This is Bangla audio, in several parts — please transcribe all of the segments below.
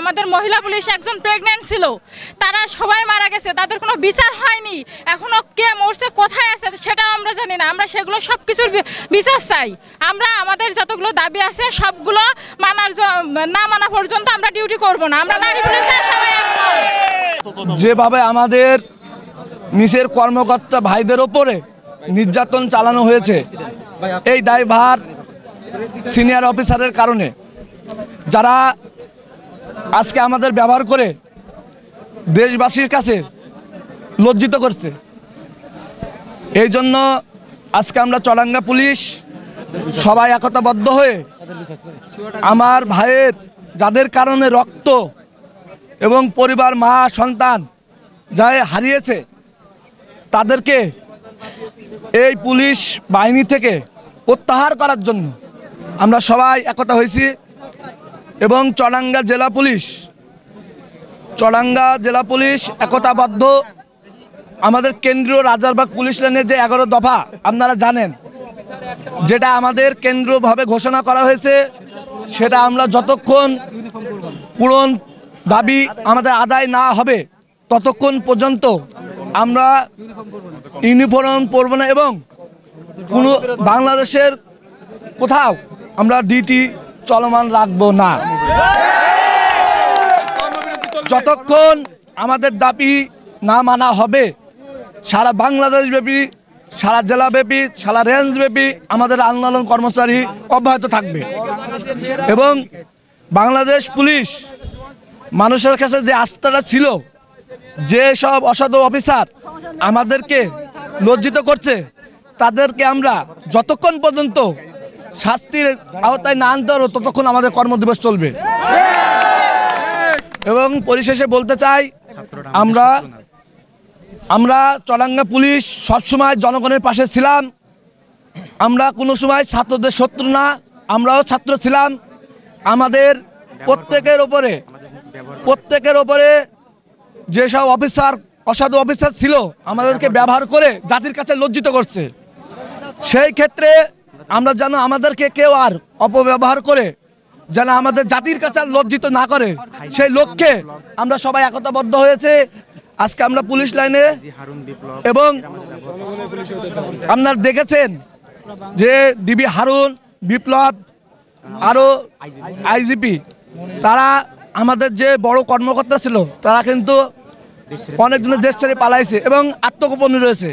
আমাদের মহিলা পুলিশ একজন প্রেগন্যান্ট ছিল, তারা সবাই মারা গেছে, তাদের কোনো বিচার হয়নি। এখনো কে মরছে, কোথায় আছে সেটাও আমরা জানি না। আমরা সেগুলো সব কিছুর বিচার চাই। আমরা আমাদের যতগুলো দাবি আছে সবগুলো না মানা পর্যন্ত আমরা ডিউটি করব না। আমরা নারী পুলিশের সবাই যেভাবে আমাদের নিচের কর্মকর্তা ভাইদের ওপরে নির্যাতন চালানো হয়েছে, এই দায়ভার সিনিয়র অফিসারের কারণে, যারা আজকে আমাদের ব্যবহার করে দেশবাসীর কাছে লজ্জিত করছে। এই জন্য আজকে আমরা চুয়াডাঙ্গা পুলিশ সবাই একতাবদ্ধ হয়ে আমার ভাইয়ের যাদের কারণে রক্ত এবং পরিবার, মা সন্তান যা হারিয়েছে, তাদেরকে এই পুলিশ বাহিনী থেকে প্রত্যাহার করার জন্য আমরা সবাই একতা হয়েছি। এবং চুয়াডাঙ্গা জেলা পুলিশ একতাবদ্ধ। আমাদের কেন্দ্রীয় রাজারবাগ পুলিশ লাইনের যে 11 দফা আপনারা জানেন, যেটা আমাদের কেন্দ্রীয়ভাবে ঘোষণা করা হয়েছে, সেটা আমরা যতক্ষণ পূরণ দাবি আমাদের আদায় না হবে ততক্ষণ পর্যন্ত আমরা ইউনিফর্ম পরব না এবং কোনো বাংলাদেশের কোথাও আমরা ডিউটি চলমান রাখবো না। যতক্ষণ আমাদের দাবি না মানা হবে, সারা বাংলাদেশ ব্যাপী, সারা জেলা ব্যাপী, সারা রেঞ্জ ব্যাপী আমাদের আন্দোলন কর্মচারী অব্যাহত থাকবে। এবং বাংলাদেশ পুলিশ মানুষের কাছে যে আস্থাটা ছিল, যে সব অসাধু অফিসার আমাদেরকে লজ্জিত করছে, তাদেরকে আমরা যতক্ষণ পর্যন্ত শাস্তির আওতায় না আনতে পারবো ততক্ষণ আমাদের কর্মদিবস চলবে। এবং পরিশেষে বলতে চাই, আমরা চুয়াডাঙ্গা পুলিশ সবসময় জনগণের পাশে ছিলাম। আমরা কোনো সময় ছাত্রদের শত্রু না, আমরাও ছাত্র ছিলাম। আমাদের প্রত্যেকের ওপরে যেসব অসাধু অফিসার ছিল আমাদেরকে ব্যবহার করে জাতির কাছে লজ্জিত করছে, সেই ক্ষেত্রে আমরা যেন আমাদেরকে কেউ আর অপব্যবহার করে যেন আমাদের জাতির কাছে লজ্জিত না করে, সেই লক্ষ্যে আমরা সবাই একতাবদ্ধ হয়েছে আজকে আমরা পুলিশ লাইনে। এবং আপনারা দেখেছেন যে ডিবি হারুন, বিপ্লব, আরও আইজিপি, তারা আমাদের যে বড় কর্মকর্তা ছিল, তারা কিন্তু অনেকজনের দেশ ছেড়ে পালাইছে এবং আত্মগোপনে রয়েছে।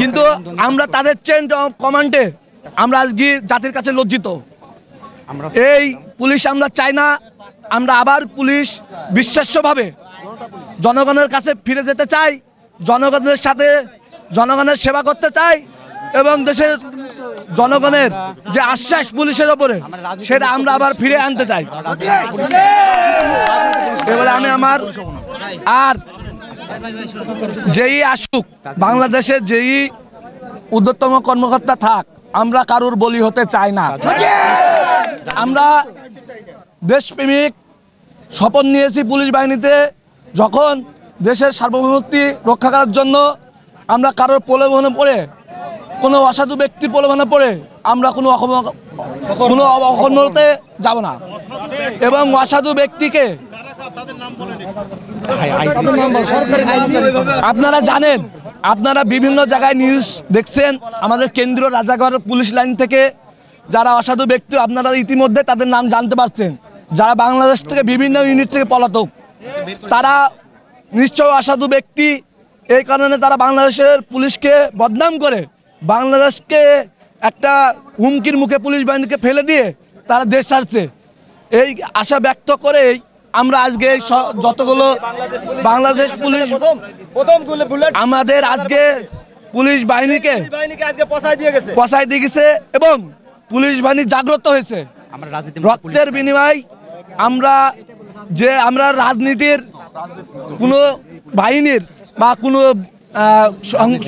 কিন্তু আমরা তাদের চেইন অফ কমান্ডে আমরা আজকে জাতির কাছে লজ্জিত। এই পুলিশ আমরা চাই না। আমরা আবার পুলিশ বিশ্বাস্যভাবে জনগণের কাছে ফিরে যেতে চাই, জনগণের সাথে জনগণের সেবা করতে চাই এবং দেশের জনগণের যে আশ্বাস পুলিশের ওপরে, সেটা আমরা আবার ফিরে আনতে চাই। এবারে আমি আমার আর যেই আসুক, বাংলাদেশের যেই ঊর্ধ্বতম কর্মকর্তা থাক, আমরা কারোর বলি হতে চাই না। আমরা দেশপ্রেমিক শপথ নিয়েছি পুলিশ বাহিনীতে, যখন দেশের সার্বভৌমত্ব রক্ষা করার জন্য আমরা কারোর প্রলোভনে পড়ে, কোনো অসাধু ব্যক্তির প্রলোভনে পড়ে আমরা কোনো অকর্মতে যাব না। এবং অসাধু ব্যক্তিকে আপনারা জানেন, আপনারা বিভিন্ন জায়গায় নিউজ দেখছেন, আমাদের কেন্দ্রীয় রাজারবাগ পুলিশ লাইন থেকে যারা অসাধু ব্যক্তি, আপনারা ইতিমধ্যে তাদের নাম জানতে পারছেন, যারা বাংলাদেশ থেকে বিভিন্ন ইউনিট থেকে পলাতক, তারা নিশ্চয় অসাধু ব্যক্তি। এই কারণে তারা বাংলাদেশের পুলিশকে বদনাম করে, বাংলাদেশকে একটা হুমকির মুখে পুলিশ বাহিনীকে ফেলে দিয়ে তারা দেশ ছাড়ছে। এই আশা ব্যক্ত করেই আমরা আজকে যতগুলো বাংলাদেশ পুলিশ আমাদের আজকে পুলিশ বাহিনীকে পছাই দিয়ে গেছে এবং পুলিশ বাহিনী জাগ্রত হয়েছে। রক্তের বিনিময় আমরা রাজনীতির কোনো বাহিনীর বা কোনো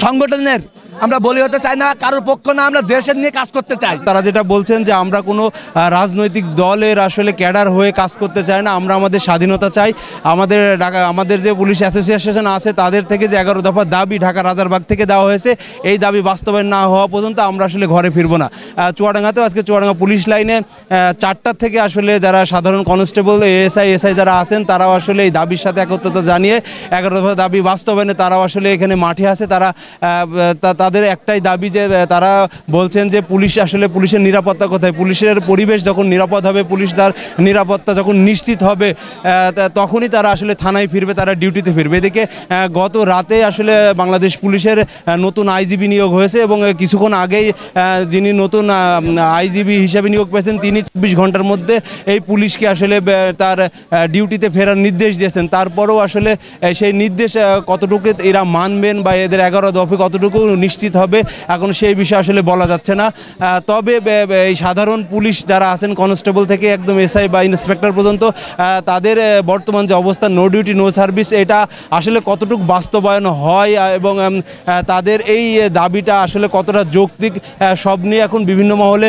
সংগঠনের আমরা বলি হতে চাই না, কারোর পক্ষ না, আমরা দেশের নিয়ে কাজ করতে চাই। তারা যেটা বলছেন যে আমরা কোনো রাজনৈতিক দলের আসলে ক্যাডার হয়ে কাজ করতে চাই না, আমরা আমাদের স্বাধীনতা চাই। আমাদের যে পুলিশ অ্যাসোসিয়েশন আছে তাদের থেকে যে 11 দফা দাবি ঢাকা রাজারবাগ থেকে দেওয়া হয়েছে, এই দাবি বাস্তবায়ন না হওয়া পর্যন্ত আমরা আসলে ঘরে ফিরবো না। চুয়াডাঙ্গাতেও আজকে চুয়াডাঙ্গা পুলিশ লাইনে 4টার থেকে আসলে যারা সাধারণ কনস্টেবল এএসআই যারা আছেন তারাও আসলে এই দাবির সাথে একত্রতা জানিয়ে 11 দফা দাবি বাস্তবায়নে তারাও আসলে এখানে মাঠে আছে। তাদের একটাই দাবি যে তারা বলছেন যে পুলিশের নিরাপত্তা কোথায়, পুলিশের পরিবেশ যখন নিরাপদ হবে, পুলিশ তার নিরাপত্তা যখন নিশ্চিত হবে তখনই তারা আসলে থানায় ফিরবে, তারা ডিউটিতে ফিরবে। এদিকে গত রাতে আসলে বাংলাদেশ পুলিশের নতুন আইজিবি নিয়োগ হয়েছে এবং কিছুক্ষণ আগেই যিনি নতুন আইজিবি হিসেবে নিয়োগ পেয়েছেন তিনি 24 ঘন্টার মধ্যে এই পুলিশকে আসলে তার ডিউটিতে ফেরার নির্দেশ দিয়েছেন। তারপরেও আসলে সেই নির্দেশ কতটুকু এরা মানবেন বা এদের 11 দফে কতটুকু নিশ্চিত হবে এখন সেই বিষয়ে আসলে বলা যাচ্ছে না। তবে এই সাধারণ পুলিশ যারা আছেন কনস্টেবল থেকে একদম এসআই বা ইন্সপেক্টর পর্যন্ত তাদের বর্তমান যে অবস্থা নো ডিউটি নো সার্ভিস, এটা আসলে কতটুকু বাস্তবায়ন হয় এবং তাদের এই দাবিটা আসলে কতটা যৌক্তিক সব নিয়ে এখন বিভিন্ন মহলে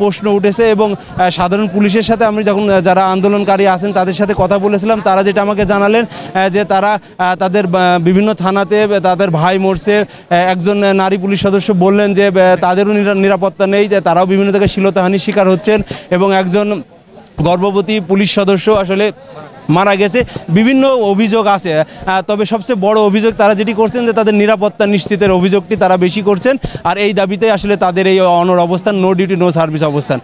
প্রশ্ন উঠেছে। এবং সাধারণ পুলিশের সাথে আমি যখন যারা আন্দোলনকারী আছেন তাদের সাথে কথা বলেছিলাম, তারা যেটা আমাকে জানালেন যে তারা তাদের বিভিন্ন থানাতে তাদের ভাই মরছে। একজন নারী পুলিশ সদস্য বললেন যে তাদেরও নিরাপত্তা নেই, যে তারাও বিভিন্ন জায়গায় শ্লীলতাহানির শিকার হচ্ছেন এবং একজন গর্ভবতী পুলিশ সদস্য আসলে মারা গেছে। বিভিন্ন অভিযোগ আছে, তবে সবচেয়ে বড় অভিযোগ তারা যেটি করছেন যে তাদের নিরাপত্তা নিশ্চিতের অভিযোগটি তারা বেশি করছেন। আর এই দাবিতে আসলে তাদের এই অনড় অবস্থান, নো ডিউটি নো সার্ভিস অবস্থান।